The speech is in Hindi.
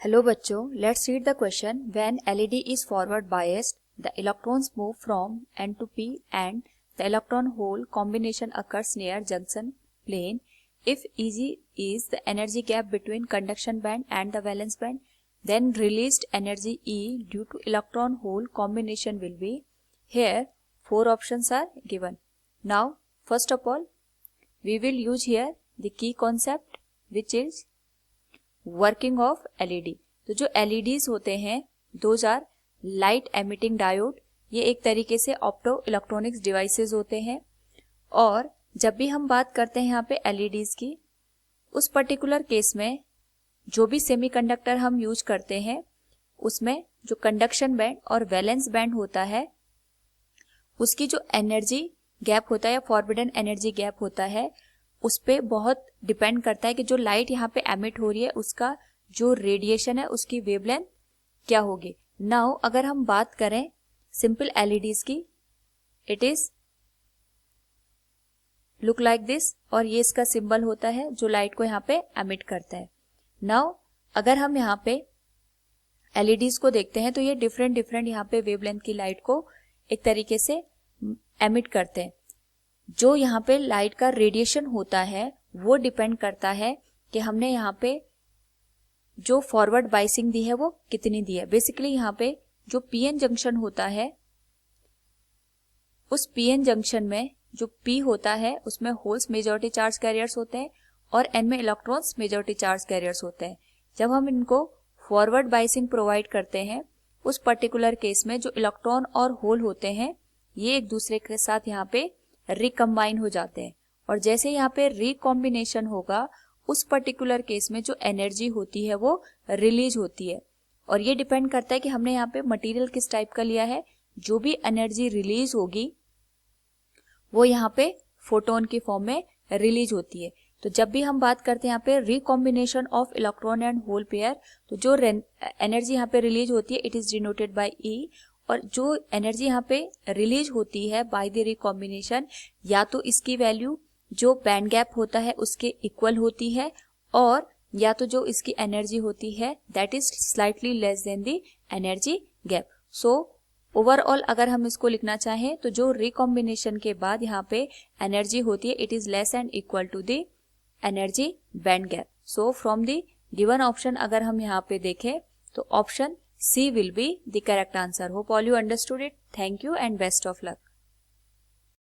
हेलो बच्चों, let's read the question. When LED is forward biased, the electrons move from N to P and the electron hole combination occurs near junction plane. If Eg is the energy gap between conduction band and the valence band, then released energy E due to electron hole combination will be. Here 4 options are given. Now first of all, we will use here the key concept, which is working of LED. तो जो एलईडीज होते हैं those are light emitting diode. ये एक तरीके से ऑप्टो इलेक्ट्रॉनिक्स डिवाइसेस होते हैं. और जब भी हम बात करते हैं यहाँ पे एलईडीज की, उस पर्टिकुलर केस में जो भी सेमीकंडक्टर हम यूज करते हैं उसमें जो कंडक्शन बैंड और वैलेंस बैंड होता है उसकी जो एनर्जी गैप होता है या फॉरबिडन एनर्जी गैप होता है उस पे बहुत डिपेंड करता है कि जो लाइट यहाँ पे एमिट हो रही है उसका जो रेडिएशन है उसकी वेवलेंथ क्या होगी. नाउ अगर हम बात करें सिंपल एलईडीज की, it is look like this और ये इसका सिंबल होता है जो लाइट को यहाँ पे एमिट करता है. नाउ अगर हम यहाँ पे एलईडीज को देखते हैं तो ये डिफरेंट यहाँ पे वेवलेंथ की लाइट को एक तरीके से एमिट करते हैं. जो यहाँ पे लाइट का रेडिएशन होता है वो डिपेंड करता है कि हमने यहाँ पे जो फॉरवर्ड बाइसिंग दी है वो कितनी दी है. बेसिकली यहाँ पे जो पीएन जंक्शन होता है उस पीएन जंक्शन में जो पी होता है उसमें होल्स मेजॉरिटी चार्ज कैरियर्स होते हैं और एन में इलेक्ट्रॉन्स मेजॉरिटी चार्ज कैरियर्स होते हैं. जब हम इनको फॉरवर्ड बाइसिंग प्रोवाइड करते हैं उस पर्टिकुलर केस में जो इलेक्ट्रॉन और होल होते हैं ये एक दूसरे के साथ यहाँ पे रिकम्बाइन हो जाते हैं. और जैसे यहाँ पे रिकॉम्बिनेशन होगा उस पर्टिकुलर केस में जो एनर्जी होती है वो रिलीज होती है. और ये डिपेंड करता है कि हमने यहाँ पे मटेरियल किस टाइप का लिया है. जो भी एनर्जी रिलीज होगी वो यहाँ पे फोटोन की फॉर्म में रिलीज होती है. तो जब भी हम बात करते हैं यहाँ पे recombination of electron and hole pair, तो जो एनर्जी यहाँ पे रिलीज होती है इट इज डिनोटेड बाय ई. और जो एनर्जी यहाँ पे रिलीज होती है बाय द रिकॉम्बिनेशन या तो इसकी वैल्यू जो बैंड गैप होता है उसके इक्वल होती है और या तो जो इसकी एनर्जी होती है that is slightly less than the energy gap. So overall अगर हम इसको लिखना चाहें तो जो रिकॉम्बिनेशन के बाद यहाँ पे एनर्जी होती है it is less and equal to the energy band gap. So from the given option अगर हम यहाँ पे देखें तो option C will be the correct answer. Hope all you understood it. Thank you and best of luck.